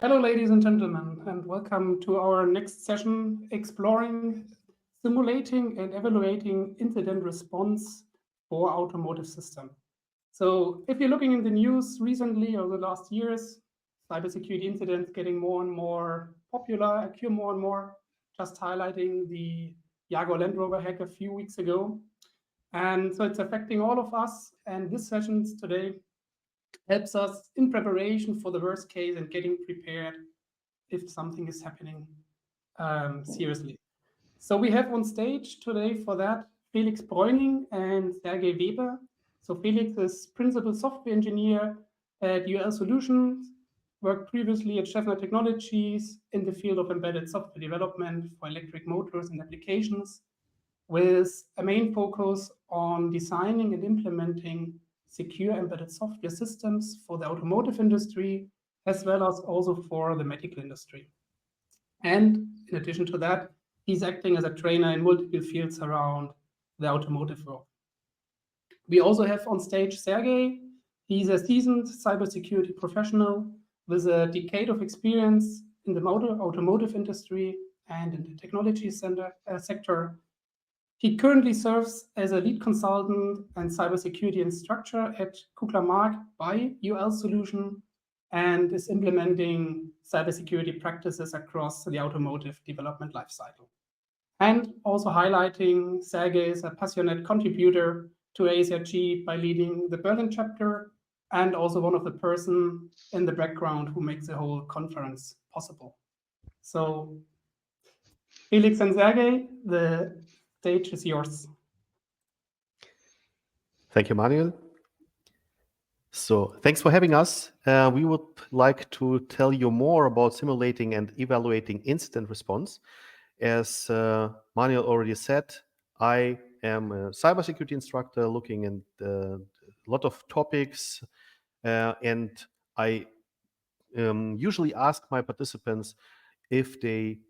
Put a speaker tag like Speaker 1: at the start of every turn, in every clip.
Speaker 1: Hello, ladies and gentlemen, and welcome to our next session exploring, simulating, and evaluating incident response for automotive system. So, if you're looking in the news recently or the last years, cybersecurity incidents getting more and more popular, occur more and more. Just highlighting the Jaguar Land Rover hack a few weeks ago, and so it's affecting all of us. And this session today helps us in preparation for the worst case and getting prepared if something is happening seriously. So we have on stage today for that Felix Bräuning and Sergey Weber. So Felix is principal software engineer at UL Solutions, worked previously at Schaeffler Technologies in the field of embedded software development for electric motors and applications, with a main focus on designing and implementing secure embedded software systems for the automotive industry, as well as also for the medical industry. And in addition to that, he's acting as a trainer in multiple fields around the automotive world. We also have on stage Sergey. He's a seasoned cybersecurity professional with a decade of experience in the automotive industry and in the technology sector. He currently serves as a lead consultant and cybersecurity instructor at Kugler Mark by UL Solution and is implementing cybersecurity practices across the automotive development lifecycle. And also highlighting Sergey is a passionate contributor to ASRG by leading the Berlin chapter and also one of the person in the background who makes the whole conference possible. So Felix and Sergey, the stage is yours.
Speaker 2: Thank you, Manuel. So thanks for having us. We would like to tell you more about simulating and evaluating incident response. As Manuel already said, I am a cybersecurity instructor looking at a lot of topics, and I usually ask my participants if they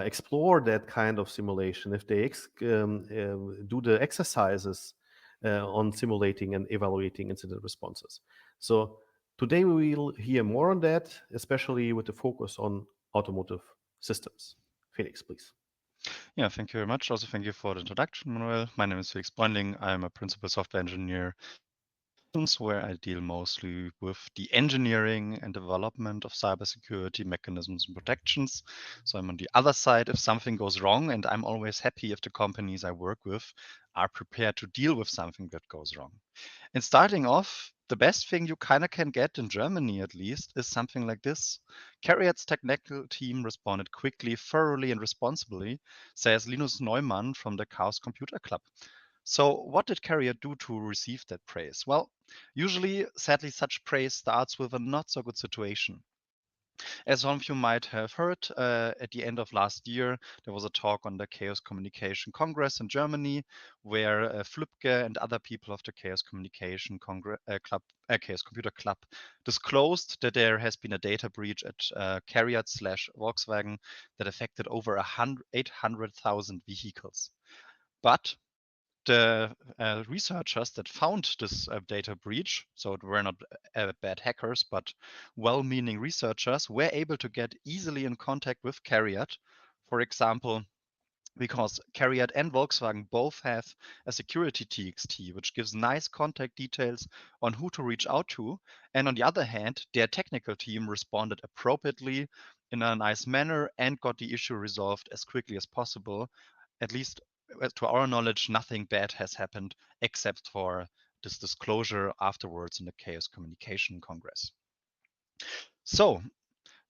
Speaker 2: explore that kind of simulation, if they do the exercises on simulating and evaluating incident responses. So today we will hear more on that, especially with the focus on automotive systems. Felix, please.
Speaker 3: Yeah, thank you very much. Also, thank you for the introduction, Manuel. My name is Felix Bräuning. I'm a principal software engineer where I deal mostly with the engineering and development of cybersecurity mechanisms and protections. So I'm on the other side if something goes wrong, and I'm always happy if the companies I work with are prepared to deal with something that goes wrong. And starting off, the best thing you kind of can get in Germany, at least, is something like this. CARIAD's technical team responded quickly, thoroughly, and responsibly, says Linus Neumann from the Chaos Computer Club. So, what did CARIAD do to receive that praise? Well, usually, sadly, such praise starts with a not so good situation. As some of you might have heard, at the end of last year, there was a talk on the Chaos Communication Congress in Germany, where Flübke and other people of the Chaos Communication Club, Chaos Computer Club, disclosed that there has been a data breach at CARIAD/Volkswagen that affected over 800,000 vehicles. But the researchers that found this data breach, so it were not bad hackers, but well-meaning researchers, were able to get easily in contact with CARIAD. For example, because CARIAD and Volkswagen both have a security TXT, which gives nice contact details on who to reach out to. And on the other hand, their technical team responded appropriately in a nice manner and got the issue resolved as quickly as possible. At least to our knowledge, nothing bad has happened except for this disclosure afterwards in the Chaos Communication Congress. So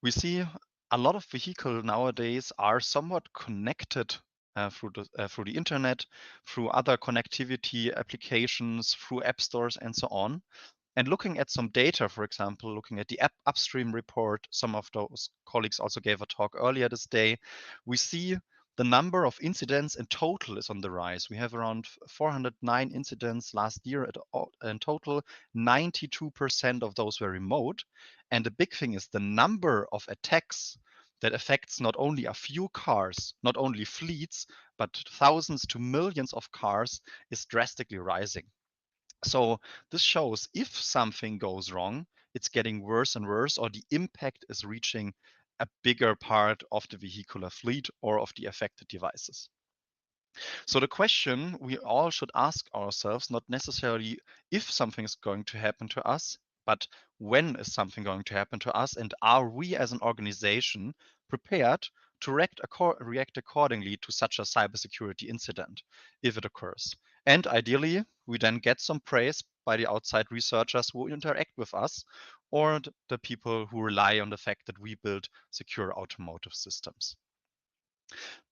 Speaker 3: we see a lot of vehicles nowadays are somewhat connected through the internet, through other connectivity applications, through app stores, and so on. And looking at some data, for example, looking at the upstream report, some of those colleagues also gave a talk earlier this day, we see the number of incidents in total is on the rise. We have around 409 incidents last year in total. 92% of those were remote. And the big thing is the number of attacks that affects not only a few cars, not only fleets, but thousands to millions of cars is drastically rising. So this shows if something goes wrong, it's getting worse and worse, or the impact is reaching a bigger part of the vehicular fleet or of the affected devices. So the question we all should ask ourselves, not necessarily if something is going to happen to us, but when is something going to happen to us, and are we as an organization prepared to react accordingly to such a cybersecurity incident if it occurs? And ideally, we then get some praise by the outside researchers who interact with us, or the people who rely on the fact that we build secure automotive systems.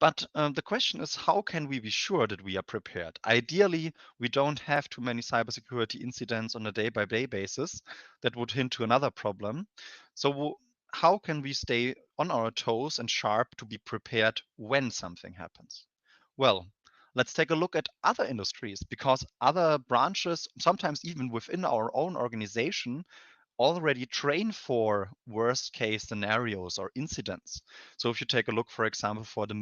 Speaker 3: But the question is, how can we be sure that we are prepared? Ideally, we don't have too many cybersecurity incidents on a day-by-day basis. That would hint to another problem. So how can we stay on our toes and sharp to be prepared when something happens? Well, let's take a look at other industries, because other branches, sometimes even within our own organization, already train for worst case scenarios or incidents. So if you take a look, for example, for the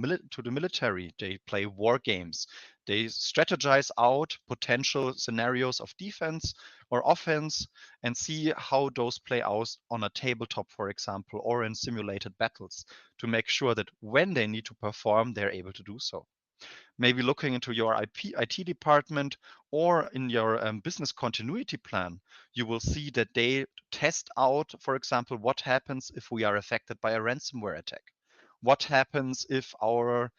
Speaker 3: military, they play war games. They strategize out potential scenarios of defense or offense and see how those play out on a tabletop, for example, or in simulated battles to make sure that when they need to perform, they're able to do so. Maybe looking into your IT department or in your business continuity plan, you will see that they test out, for example, what happens if we are affected by a ransomware attack. What happens if our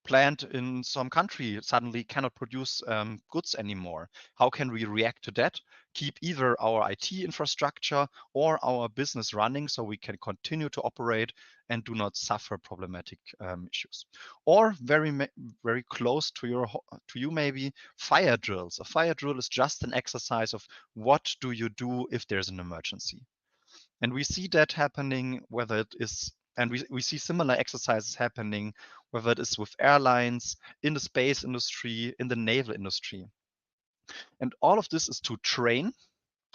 Speaker 3: plant in some country suddenly cannot produce goods anymore? How can we react to that? Keep either our IT infrastructure or our business running so we can continue to operate and do not suffer problematic issues. Or very close to you maybe, fire drills. A fire drill is just an exercise of what do you do if there's an emergency. And we see that happening, whether it is, and we see similar exercises happening, whether it is with airlines, in the space industry, in the naval industry. And all of this is to train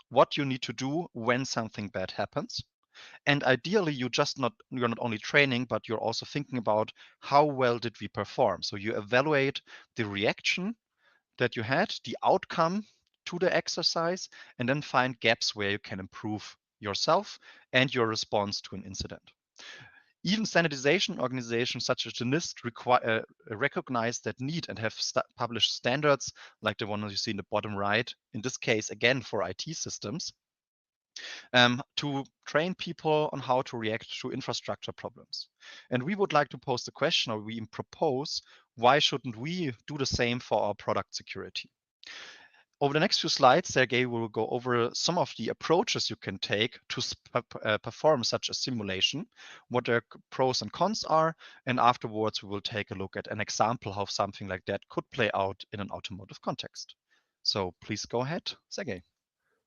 Speaker 3: what you need to do when something bad happens. And ideally, you're not only training, but you're also thinking about how well did we perform. So you evaluate the reaction that you had, the outcome to the exercise, and then find gaps where you can improve yourself and your response to an incident. Even standardization organizations such as the NIST recognize that need and have published standards like the one you see in the bottom right, in this case, again, for IT systems, to train people on how to react to infrastructure problems. And we would like to pose the question, or we propose, why shouldn't we do the same for our product security? Over the next few slides, Sergey will go over some of the approaches you can take to perform such a simulation, what their pros and cons are, and afterwards we will take a look at an example how something like that could play out in an automotive context. So please go ahead, Sergey.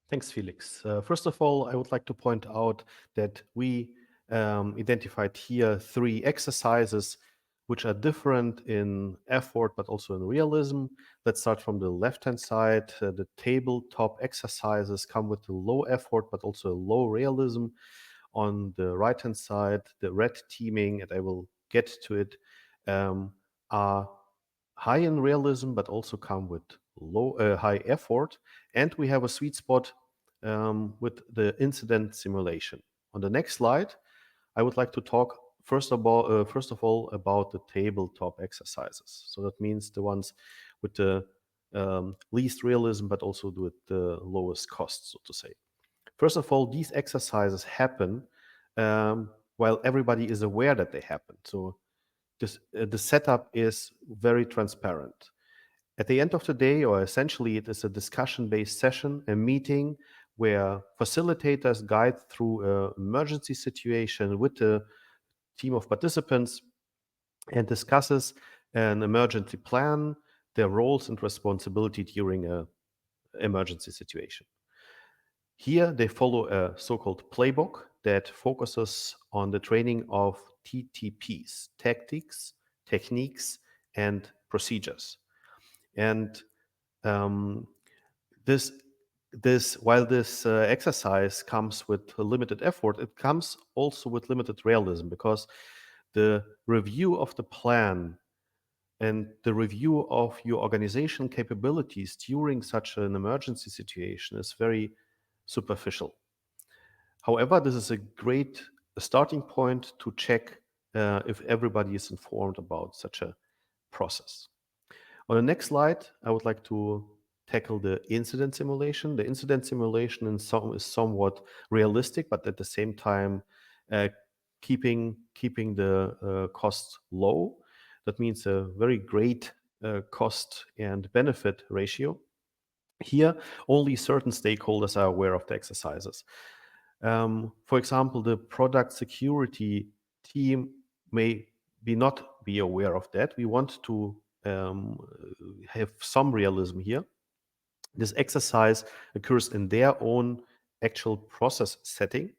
Speaker 2: Thanks, Felix. First of all, I would like to point out that we identified here 3 exercises which are different in effort but also in realism. Let's start from the left-hand side. The tabletop exercises come with a low effort but also a low realism. On the right-hand side, the red teaming, and I will get to it, are high in realism but also come with high effort. And we have a sweet spot with the incident simulation. On the next slide, I would like to talk first of all about the tabletop exercises. So that means the ones with the least realism, but also with the lowest cost, so to say. First of all, these exercises happen while everybody is aware that they happen. So the setup is very transparent. At the end of the day, or essentially it is a discussion-based session, a meeting where facilitators guide through an emergency situation with the team of participants and discusses an emergency plan, their roles and responsibility during an emergency situation. Here they follow a so-called playbook that focuses on the training of TTPs, tactics, techniques, and procedures. And this while this exercise comes with limited effort, it comes also with limited realism, because the review of the plan and the review of your organizational capabilities during such an emergency situation is very superficial. However, this is a great starting point to check if everybody is informed about such a process. On the next slide, I would like to tackle the incident simulation. The incident simulation is somewhat realistic, but at the same time, uh, keeping the costs low. That means a very great cost and benefit ratio. Here, only certain stakeholders are aware of the exercises. For example, the product security team may not be aware of that. We want to have some realism here. This exercise occurs in their own actual process setting,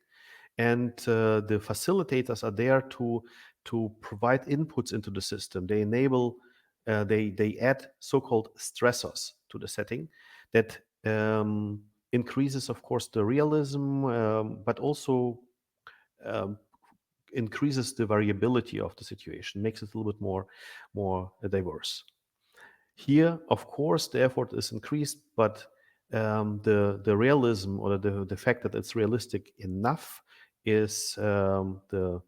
Speaker 2: and the facilitators are there to provide inputs into the system. They enable, they add so-called stressors to the setting that increases, of course, the realism, but also um, increases the variability of the situation, makes it a little bit more diverse. Here, of course, the effort is increased, but the realism, or the fact that it's realistic enough, is the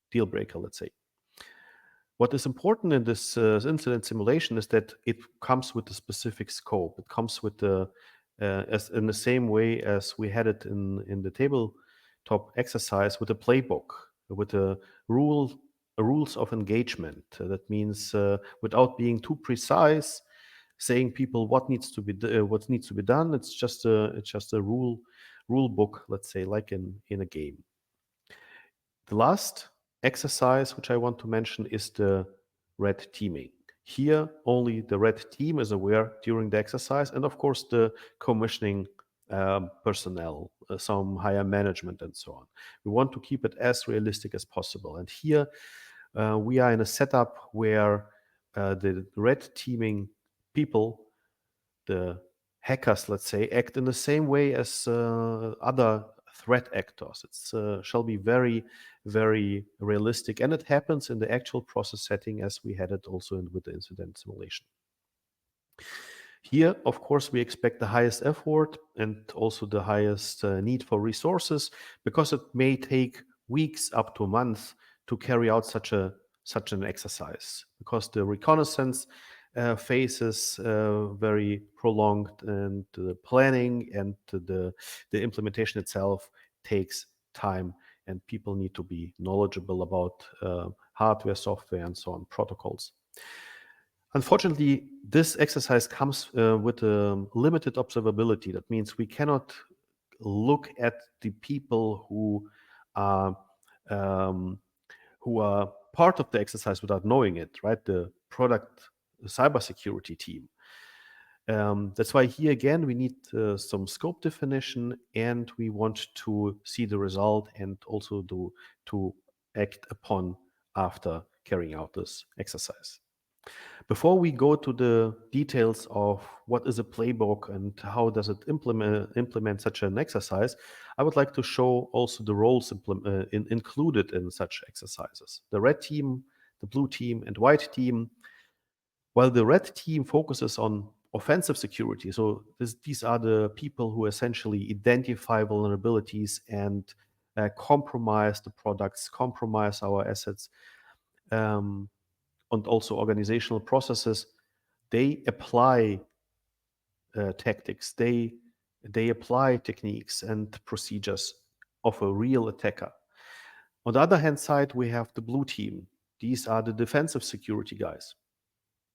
Speaker 2: deal breaker, let's say. What is important in this incident simulation is that it comes with a specific scope. It comes with as in the same way as we had it in the tabletop exercise, with a playbook, with a rules of engagement. That means without being too precise, saying people what needs to be done. It's just a rule book, let's say, like in a game. The last exercise which I want to mention is the red teaming. Here, only the red team is aware during the exercise, and of course the commissioning personnel, some higher management, and so on. We want to keep it as realistic as possible. And here we are in a setup where the red teaming people, the hackers, let's say, act in the same way as other threat actors. It shall be very, very realistic, and it happens in the actual process setting as we had it also with the incident simulation. Here, of course, we expect the highest effort and also the highest need for resources, because it may take weeks up to a month to carry out such an exercise, because the reconnaissance phase is very prolonged, and the planning and the implementation itself takes time, and people need to be knowledgeable about hardware, software, and so on, protocols. Unfortunately, this exercise comes with limited observability. That means we cannot look at the people who are part of the exercise without knowing it, right? The product cybersecurity team. That's why here again we need some scope definition, and we want to see the result and also to act upon after carrying out this exercise. Before we go to the details of what is a playbook and how does it implement such an exercise, I would like to show also the roles included in such exercises. The red team, the blue team, and white team. While the red team focuses on offensive security, so these are the people who essentially identify vulnerabilities and compromise the products, compromise our assets, and also organizational processes. They apply tactics, they apply techniques and procedures of a real attacker. On the other hand side, we have the blue team. These are the defensive security guys,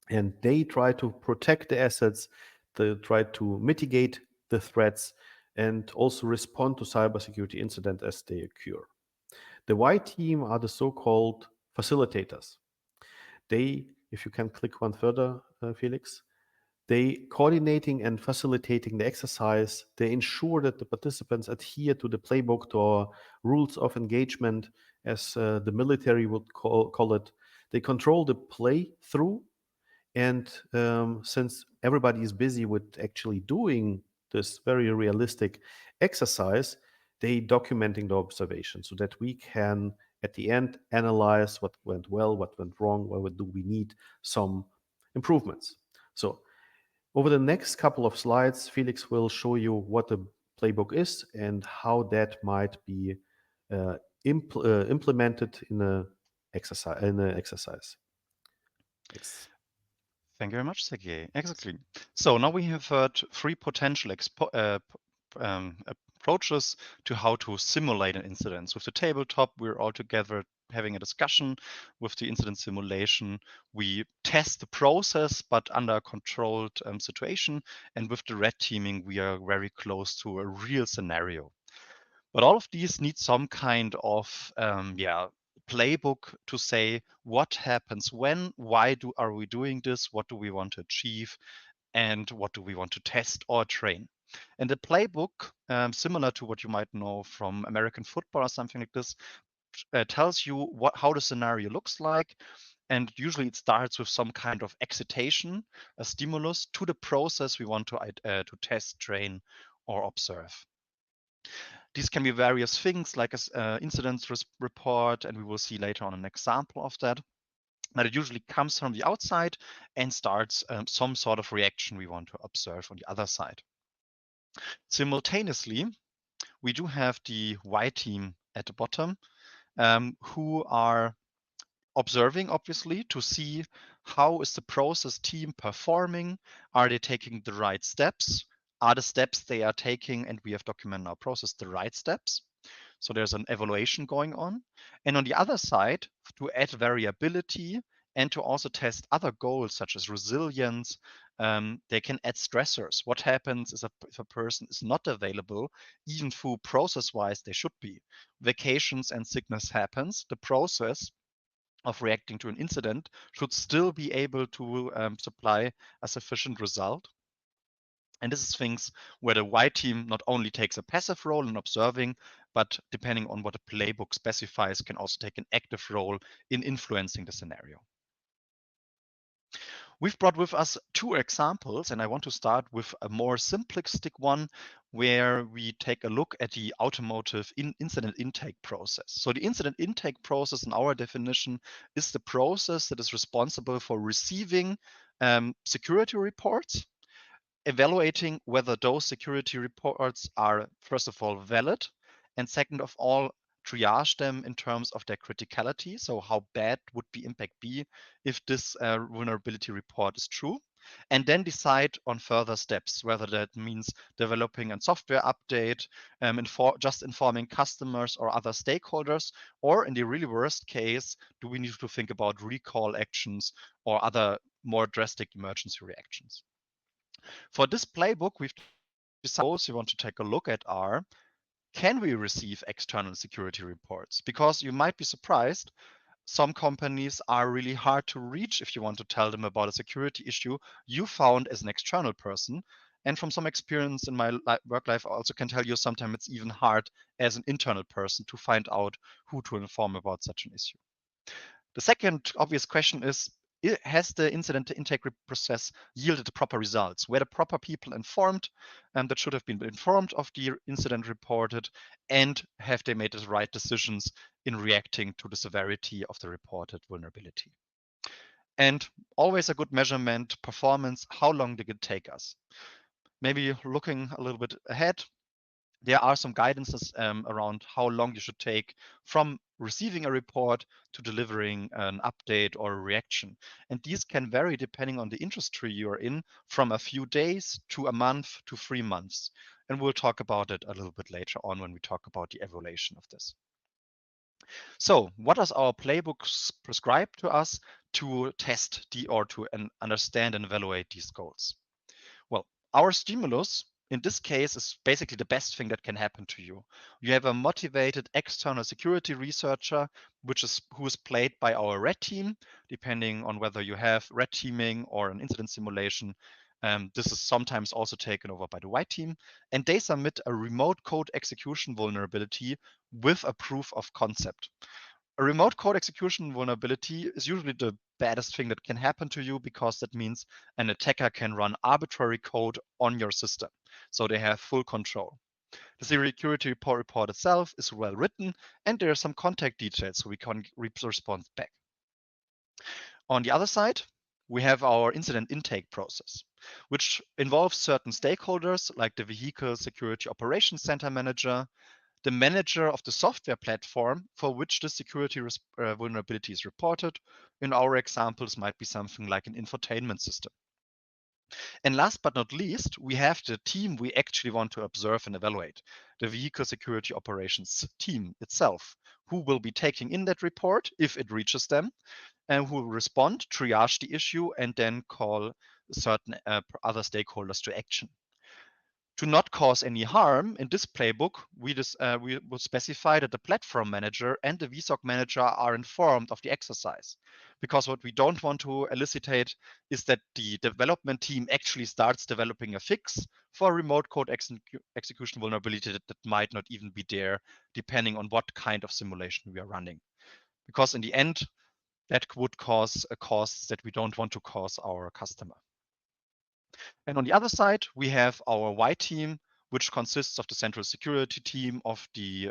Speaker 2: and they try to protect the assets, they try to mitigate the threats, and also respond to cybersecurity incidents as they occur. The white team are the so-called facilitators. They, if you can click one further, Felix, they coordinating and facilitating the exercise. They ensure that the participants adhere to the playbook, to our rules of engagement, as the military would call it. They control the play through, and since everybody is busy with actually doing this very realistic exercise, they documenting the observation so that we can at the end analyze what went well, what went wrong, where do we need some improvements. So over the next couple of slides, Felix will show you what a playbook is and how that might be implemented in an exercise.
Speaker 3: Thank you very much, Sergey. Exactly. So now we have heard three potential approaches to how to simulate an incident. With the tabletop, we're all together having a discussion. With the incident simulation, we test the process, but under a controlled situation. And with the red teaming, we are very close to a real scenario. But all of these need some kind of playbook to say what happens when, why are we doing this, what do we want to achieve, and what do we want to test or train. And the playbook, similar to what you might know from American football or something like this, tells you how the scenario looks like. And usually it starts with some kind of excitation, a stimulus to the process we want to test, train, or observe. These can be various things like an incident report, and we will see later on an example of that. But it usually comes from the outside and starts some sort of reaction we want to observe on the other side. Simultaneously, we do have the Y team at the bottom, who are observing, obviously, to see how is the process team performing. Are they taking the right steps? Are the steps they are taking, and we have documented our process, the right steps? So there's an evaluation going on. And on the other side, to add variability and to also test other goals such as resilience, they can add stressors. What happens if a person is not available, even through process-wise they should be. Vacations and sickness happens. The process of reacting to an incident should still be able to supply a sufficient result. And this is things where the Y team not only takes a passive role in observing, but depending on what the playbook specifies, can also take an active role in influencing the scenario. We've brought with us two examples, and I want to start with a more simplistic one where we take a look at the automotive incident intake process. So the incident intake process, in our definition, is the process that is responsible for receiving security reports, evaluating whether those security reports are, first of all, valid, and second of all, triage them in terms of their criticality. So how bad would the impact be if this vulnerability report is true? And then decide on further steps, whether that means developing a software update, just informing customers or other stakeholders, or in the really worst case, do we need to think about recall actions or other more drastic emergency reactions? For this playbook, we've decided we want to take a look at are, can we receive external security reports? Because you might be surprised, some companies are really hard to reach if you want to tell them about a security issue you found as an external person. And from some experience in my work life, I also can tell you sometimes it's even hard as an internal person to find out who to inform about such an issue. The second obvious question is, has the incident intake process yielded the proper results? Were the proper people informed that should have been informed of the incident reported? And have they made the right decisions in reacting to the severity of the reported vulnerability? And always a good measurement, performance, how long did it take us? Maybe looking a little bit ahead, there are some guidances around how long you should take from receiving a report to delivering an update or a reaction. And these can vary depending on the industry you are in, from a few days to a month to 3 months. And we'll talk about it a little bit later on when we talk about the evaluation of this. So what does our playbook prescribe to us to test or to understand and evaluate these goals? Well, our stimulus in this case is basically the best thing that can happen to you. You have a motivated external security researcher, who is played by our red team, depending on whether you have red teaming or an incident simulation. This is sometimes also taken over by the white team, and they submit a remote code execution vulnerability with a proof of concept. A remote code execution vulnerability is usually the baddest thing that can happen to you, because that means an attacker can run arbitrary code on your system. So they have full control. The security report itself is well written, and there are some contact details so we can respond back. On the other side, we have our incident intake process. which involves certain stakeholders like the Vehicle Security Operations Center manager, the manager of the software platform for which the security vulnerability is reported. In our examples, might be something like an infotainment system. And last but not least, we have the team we actually want to observe and evaluate, the Vehicle Security Operations team itself, who will be taking in that report if it reaches them, and who will respond, triage the issue, and then call certain other stakeholders to action. To not cause any harm, in this playbook, we will specify that the platform manager and the VSOC manager are informed of the exercise. Because what we don't want to elicitate is that the development team actually starts developing a fix for a remote code execution vulnerability that might not even be there, depending on what kind of simulation we are running. Because in the end, that would cause a cost that we don't want to cause our customer. And on the other side, we have our Y team, which consists of the central security team of the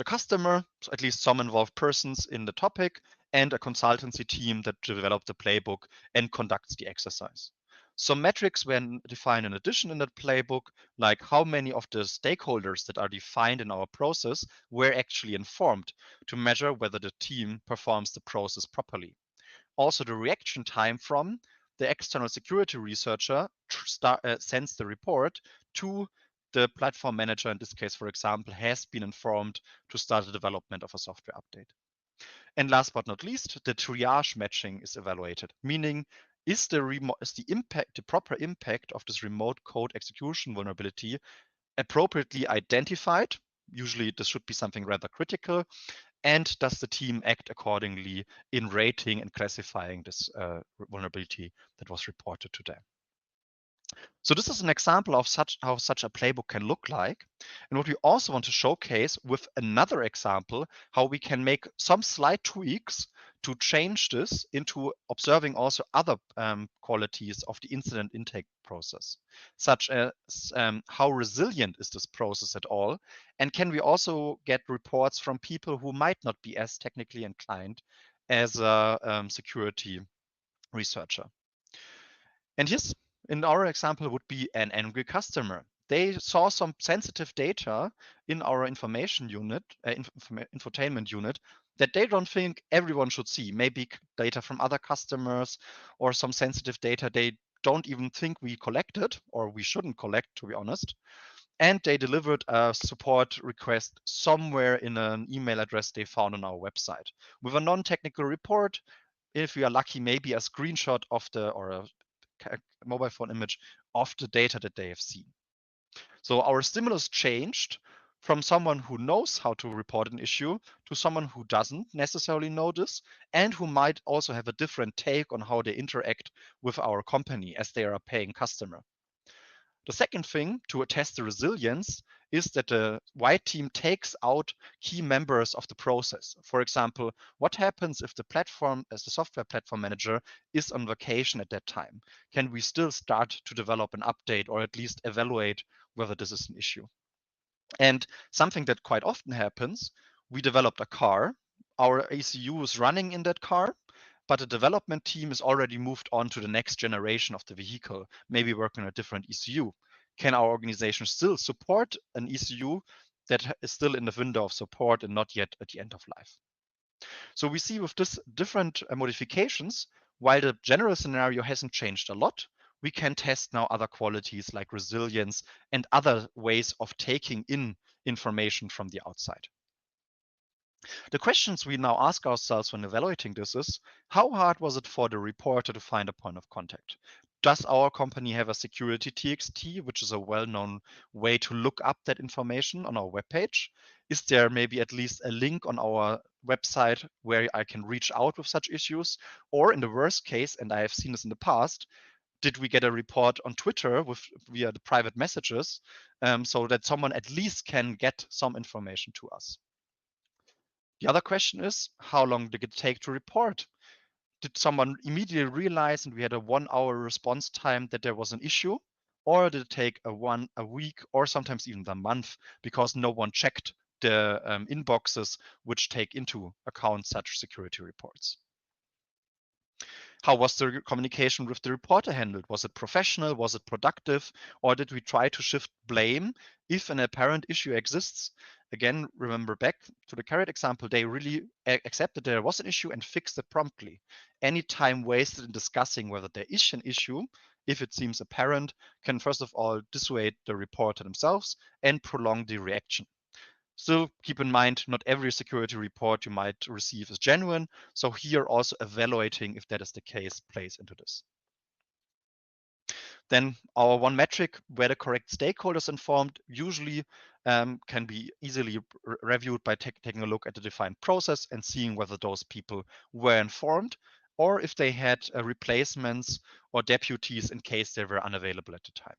Speaker 3: customer, so at least some involved persons in the topic, and a consultancy team that developed the playbook and conducts the exercise. Some metrics were defined in addition in that playbook, like how many of the stakeholders that are defined in our process were actually informed to measure whether the team performs the process properly. Also, the reaction time from the external security researcher sends the report to the platform manager, in this case, for example, has been informed to start the development of a software update. And last but not least, the triage matching is evaluated, meaning is the proper impact of this remote code execution vulnerability appropriately identified? Usually this should be something rather critical. And does the team act accordingly in rating and classifying this vulnerability that was reported to them? So this is an example of how such a playbook can look like. And what we also want to showcase with another example, how we can make some slight tweaks to change this into observing also other qualities of the incident intake process, such as how resilient is this process at all, and can we also get reports from people who might not be as technically inclined as a security researcher. And here's, in our example, would be an angry customer. They saw some sensitive data in our information unit, infotainment unit, that they don't think everyone should see. Maybe data from other customers or some sensitive data they don't even think we collected or we shouldn't collect, to be honest. And they delivered a support request somewhere in an email address they found on our website with a non-technical report. If we are lucky, maybe a screenshot of or a mobile phone image of the data that they have seen. So our stimulus changed from someone who knows how to report an issue to someone who doesn't necessarily know this and who might also have a different take on how they interact with our company as they are a paying customer. The second thing to test the resilience is that the white team takes out key members of the process. For example, what happens if the platform, as the software platform manager, is on vacation at that time? Can we still start to develop an update or at least evaluate whether this is an issue? And something that quite often happens, we developed a car, our ECU is running in that car, but the development team is already moved on to the next generation of the vehicle, maybe working on a different ECU. Can our organization still support an ECU that is still in the window of support and not yet at the end of life? So we see with this different modifications, while the general scenario hasn't changed a lot, we can test now other qualities like resilience and other ways of taking in information from the outside. The questions we now ask ourselves when evaluating this is, how hard was it for the reporter to find a point of contact? Does our company have a security TXT, which is a well-known way to look up that information on our webpage? Is there maybe at least a link on our website where I can reach out with such issues? Or in the worst case, and I have seen this in the past, did we get a report on Twitter via the private messages so that someone at least can get some information to us? The other question is, how long did it take to report? Did someone immediately realize and we had a 1 hour response time that there was an issue? Or did it take a week or sometimes even a month because no one checked the inboxes which take into account such security reports? How was the communication with the reporter handled? Was it professional? Was it productive? Or did we try to shift blame if an apparent issue exists? Again, remember back to the carrot example, they really accepted there was an issue and fixed it promptly. Any time wasted in discussing whether there is an issue, if it seems apparent, can first of all dissuade the reporter themselves and prolong the reaction. Still, keep in mind, not every security report you might receive is genuine. So here also evaluating if that is the case plays into this. Then our one metric where the correct stakeholders informed usually can be easily reviewed by taking a look at the defined process and seeing whether those people were informed or if they had replacements or deputies in case they were unavailable at the time.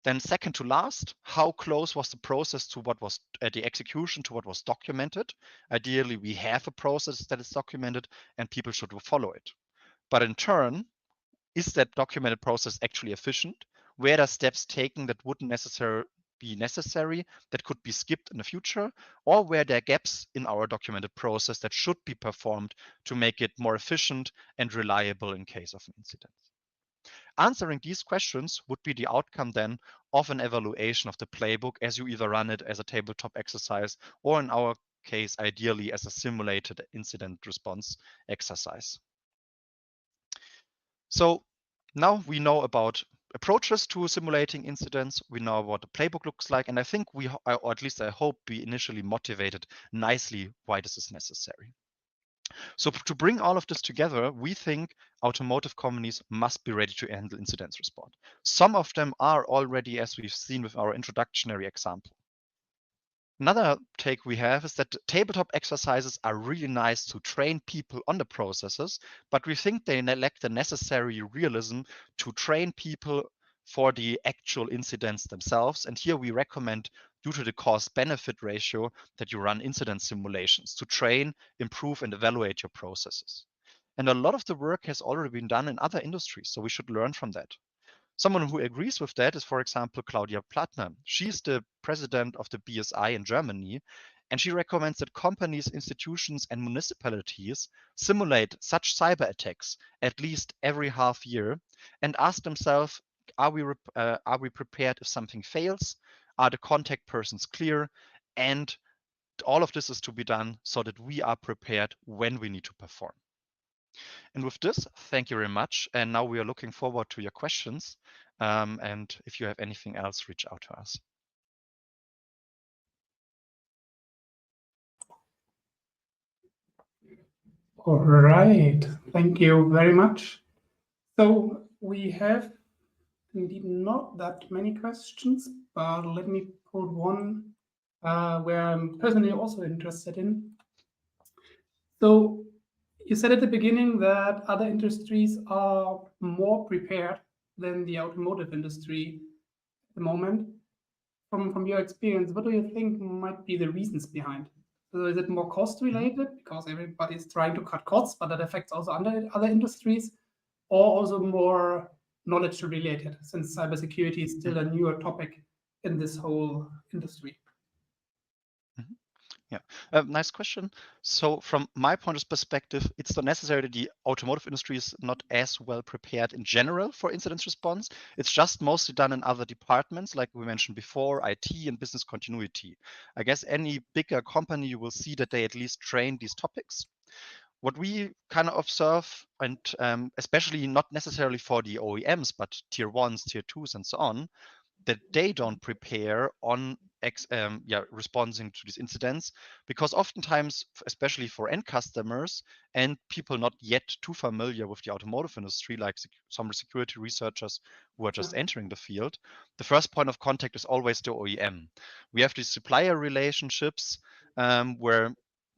Speaker 3: Then second to last, how close was the process to what was the execution to what was documented? Ideally, we have a process that is documented and people should follow it. But in turn, is that documented process actually efficient? Were there steps taken that wouldn't necessarily be necessary, that could be skipped in the future? Or were there gaps in our documented process that should be performed to make it more efficient and reliable in case of an incident? Answering these questions would be the outcome then of an evaluation of the playbook as you either run it as a tabletop exercise or in our case, ideally as a simulated incident response exercise. So now we know about approaches to simulating incidents. We know what the playbook looks like. And I think we, or at least I hope we initially motivated nicely why this is necessary. So to bring all of this together, we think automotive companies must be ready to handle incident response. Some of them are already, as we've seen with our introductory example. Another take we have is that tabletop exercises are really nice to train people on the processes, but we think they lack the necessary realism to train people for the actual incidents themselves. And here we recommend, due to the cost-benefit ratio, that you run incident simulations to train, improve, and evaluate your processes. And a lot of the work has already been done in other industries, so we should learn from that. Someone who agrees with that is, for example, Claudia Plattner. She's the president of the BSI in Germany, and she recommends that companies, institutions, and municipalities simulate such cyber attacks at least every half year and ask themselves, are we prepared if something fails? Are the contact persons clear? And all of this is to be done so that we are prepared when we need to perform. And with this, thank you very much. And now we are looking forward to your questions. And if you have anything else, reach out to us.
Speaker 1: All right, thank you very much. So we have indeed not that many questions, but let me put one where I'm personally also interested in. So you said at the beginning that other industries are more prepared than the automotive industry at the moment. From your experience, what do you think might be the reasons behind? So is it more cost related because everybody's trying to cut costs, but that affects also other industries, or also more knowledge related, since cybersecurity is still a newer topic in this whole industry?
Speaker 3: Yeah, nice question. So from my point of perspective, it's not necessary that the automotive industry is not as well prepared in general for incident response. It's just mostly done in other departments, like we mentioned before, IT and business continuity. I guess any bigger company, you will see that they at least train these topics. What we kind of observe, and especially not necessarily for the OEMs, but tier ones, tier twos, and so on, that they don't prepare on responding to these incidents, because oftentimes, especially for end customers and people not yet too familiar with the automotive industry, like some security researchers who are just entering the field, the first point of contact is always the OEM. We have these supplier relationships where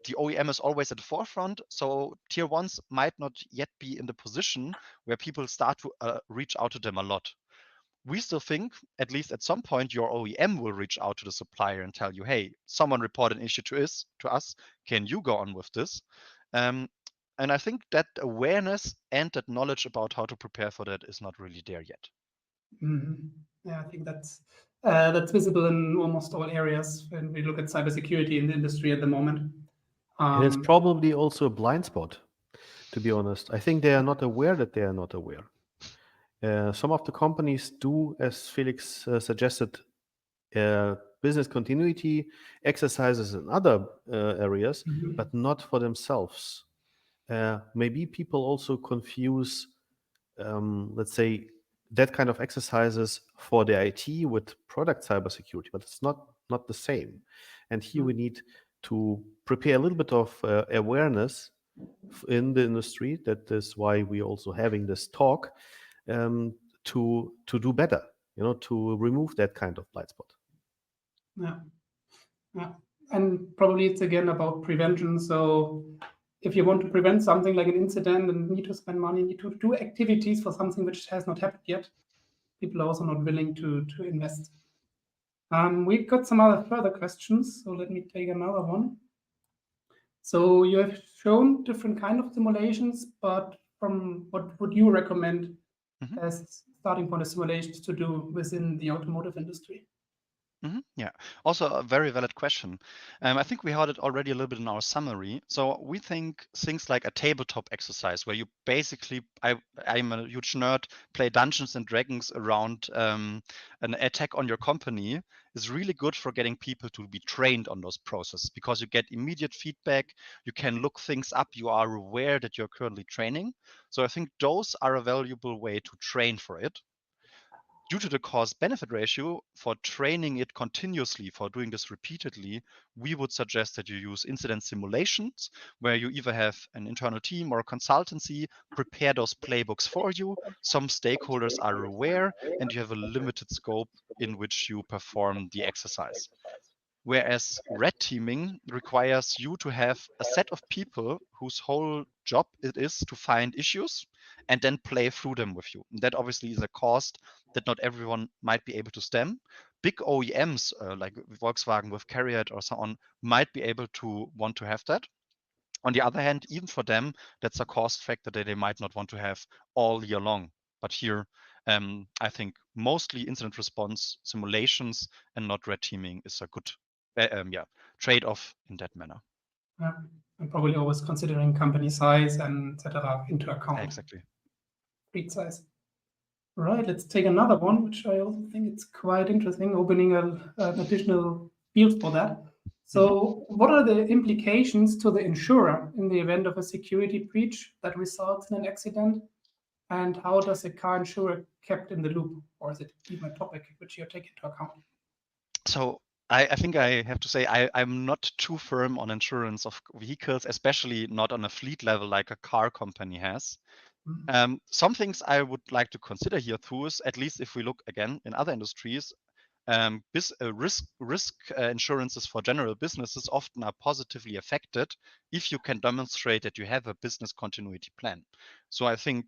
Speaker 3: the OEM is always at the forefront, so tier ones might not yet be in the position where people start to reach out to them a lot. We still think, at least at some point, your OEM will reach out to the supplier and tell you, hey, someone reported an issue to us. Can you go on with this? And I think that awareness and that knowledge about how to prepare for that is not really there yet.
Speaker 1: Yeah, I think that's visible in almost all areas when we look at cybersecurity in the industry at the moment.
Speaker 2: And it's probably also a blind spot. to be honest. I think they are not aware that they are not aware. Some of the companies do, as Felix suggested, business continuity exercises in other areas, but not for themselves. Maybe people also confuse, let's say, that kind of exercises for the IT with product cybersecurity, but it's not the same. And here we need to prepare a little bit of awareness in the industry. That is why we're also having this talk, to do better, to remove that kind of blind spot.
Speaker 1: Yeah. Yeah. And probably it's again about prevention. So if you want to prevent something like an incident and need to spend money, need to do activities for something which has not happened yet, people are also not willing to invest. We've got some other further questions, so let me take another one. So you have shown different kind of simulations, but from what would you recommend as starting point of simulations to do within the automotive industry?
Speaker 3: Yeah, also a very valid question. I think we heard it already a little bit in our summary. So we think things like a tabletop exercise where you basically, I'm a huge nerd, play Dungeons and Dragons around an attack on your company is really good for getting people to be trained on those processes because you get immediate feedback, you can look things up, you are aware that you're currently training. So I think those are a valuable way to train for it. Due to the cost-benefit ratio, for training it continuously, for doing this repeatedly, we would suggest that you use incident simulations, where you either have an internal team or a consultancy prepare those playbooks for you. Some stakeholders are aware, and you have a limited scope in which you perform the exercise. Whereas red teaming requires you to have a set of people whose whole job it is to find issues and then play through them with you. And that obviously is a cost that not everyone might be able to stem. Big OEMs like Volkswagen with CARIAD or so on might be able to want to have that. On the other hand, even for them, that's a cost factor that they might not want to have all year long. But here, I think mostly incident response simulations and not red teaming is a good trade-off in that manner.
Speaker 1: Yeah. And probably always considering company size and etc. into account.
Speaker 3: Exactly.
Speaker 1: Fleet size. Right, let's take another one, which I also think it's quite interesting, opening an additional field for that. So what are the implications to the insurer in the event of a security breach that results in an accident? And how does the car insurer kept in the loop? Or is it even a topic which you take into account?
Speaker 3: So I think I have to say I'm not too firm on insurance of vehicles, especially not on a fleet level like a car company has. Some things I would like to consider here too is, at least if we look again in other industries, risk insurances for general businesses often are positively affected if you can demonstrate that you have a business continuity plan. So I think,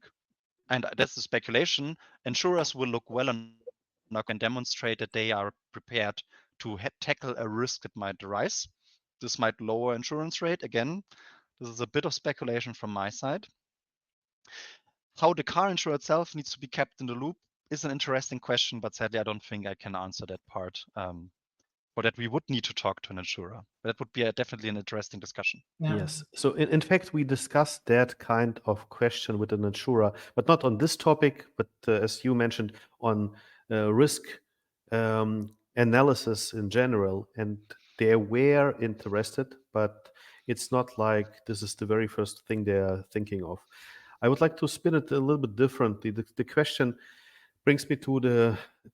Speaker 3: and that's the speculation, insurers will look well enough and demonstrate that they are prepared to tackle a risk that might arise. This might lower insurance rate. Again, this is a bit of speculation from my side. How the car insurer itself needs to be kept in the loop is an interesting question, but sadly, I don't think I can answer that part. For that, we would need to talk to an insurer. That would be definitely an interesting discussion.
Speaker 1: Yeah.
Speaker 2: Yes. So in fact, we discussed that kind of question with an insurer, but not on this topic, but as you mentioned, on risk analysis in general. And they were interested, but it's not like this is the very first thing they are thinking of. I would like to spin it a little bit differently. The question brings me to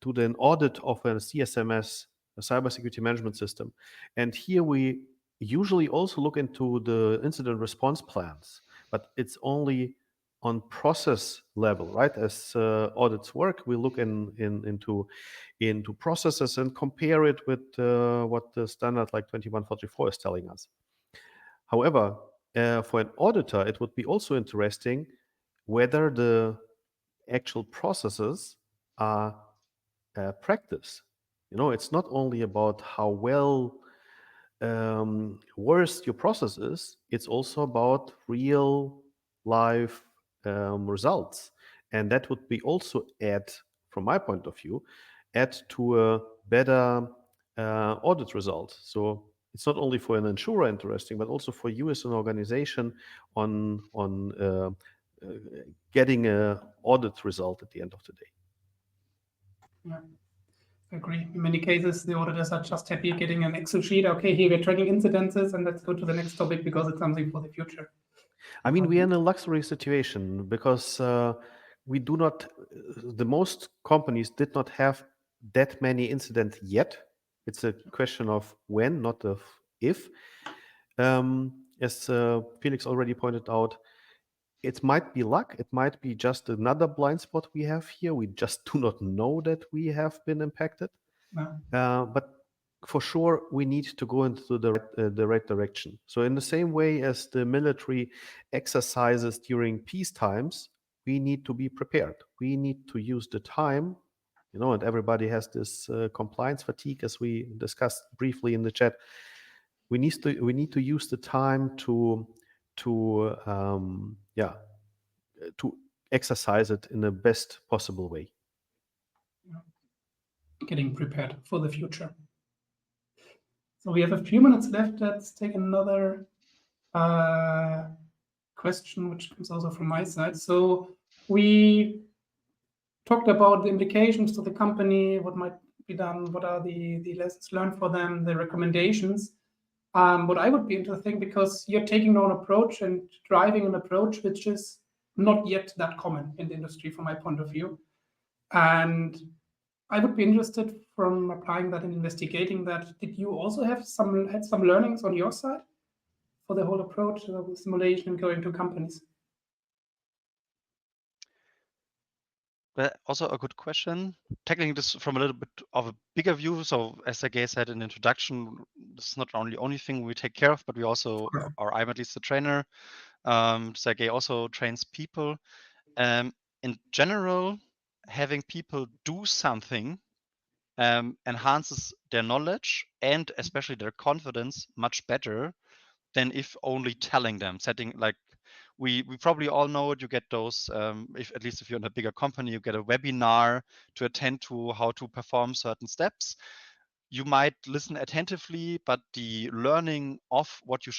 Speaker 2: an audit of a CSMS, a cybersecurity management system. And here we usually also look into the incident response plans, but it's only on process level, right? As audits work, we look into processes and compare it with what the standard like 2144 is telling us. However, for an auditor, it would be also interesting whether the actual processes are practice. It's not only about how well worst your process is, it's also about real life results. And that would be also add, from my point of view, add to a better audit result. So it's not only for an insurer interesting, but also for you as an organization on getting an audit result at the end of the day.
Speaker 1: Yeah, I agree. In many cases, the auditors are just happy getting an Excel sheet. Okay, here we're tracking incidences, and let's go to the next topic because it's something for the future.
Speaker 2: I mean, we are in a luxury situation because we do not, the most companies did not have that many incidents yet. It's a question of when, not of if. As Felix already pointed out, it might be luck. It might be just another blind spot we have here. We just do not know that we have been impacted. But for sure, we need to go into the right direction. So in the same way as the military exercises during peace times, we need to be prepared. We need to use the time, and everybody has this compliance fatigue, as we discussed briefly in the chat. We need to use the time to exercise it in the best possible way.
Speaker 1: Getting prepared for the future. So we have a few minutes left. Let's take another question, which comes also from my side. So we talked about the implications to the company, what might be done, what are the lessons learned for them, the recommendations. What I would be interesting, because you're taking on an approach and driving an approach which is not yet that common in the industry from my point of view. And I would be interested from applying that and investigating that. Did you also had some learnings on your side for the whole approach of simulation and going to companies?
Speaker 3: Well, also a good question. Tackling this from a little bit of a bigger view. So as Sergey said in the introduction, this is not only thing we take care of, but we also, or I'm at least the trainer. Sergey also trains people. In general, having people do something enhances their knowledge and especially their confidence much better than if only telling them, setting like we probably all know it. You get those, at least if you're in a bigger company, you get a webinar to attend to how to perform certain steps. You might listen attentively, but the learning of what you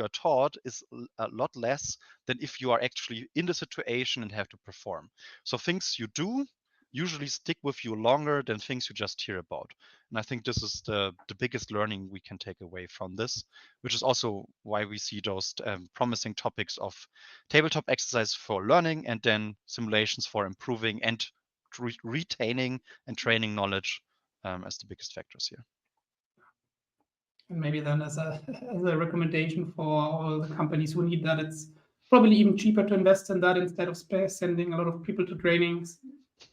Speaker 3: are taught is a lot less than if you are actually in the situation and have to perform. So things you do usually stick with you longer than things you just hear about. And I think this is the biggest learning we can take away from this, which is also why we see those promising topics of tabletop exercise for learning and then simulations for improving and retaining and training knowledge as the biggest factors here.
Speaker 1: And maybe then as a recommendation for all the companies who need that, it's probably even cheaper to invest in that instead of sending a lot of people to trainings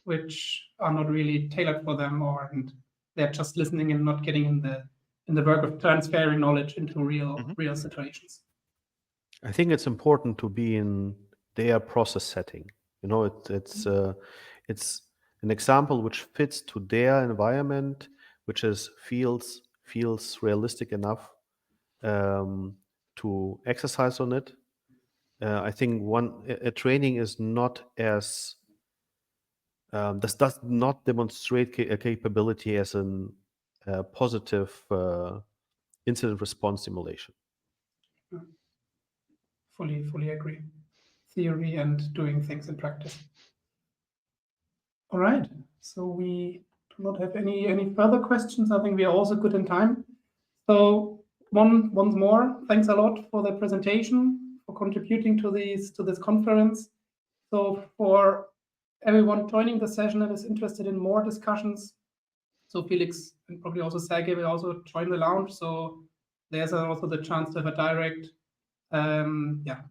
Speaker 1: which are not really tailored for them, and they're just listening and not getting in the work of transferring knowledge into real situations.
Speaker 2: I think it's important to be in their process setting. It's an example which fits to their environment, which feels realistic enough to exercise on it. I think a training is not as this does not demonstrate a capability as a positive incident response simulation.
Speaker 1: Fully agree. Theory and doing things in practice. All right. So we do not have any further questions. I think we are also good in time. So once more, thanks a lot for the presentation, for contributing to this conference. So for everyone joining the session that is interested in more discussions, so Felix and probably also Sergey will also join the lounge. So there's also the chance to have a direct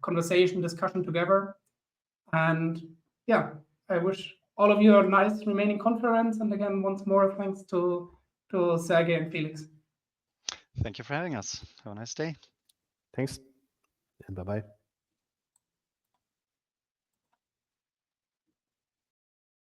Speaker 1: conversation, discussion together. And yeah, I wish all of you a nice remaining conference. And again, once more, thanks to Sergey and Felix.
Speaker 3: Thank you for having us. Have a nice day.
Speaker 2: Thanks, and bye-bye.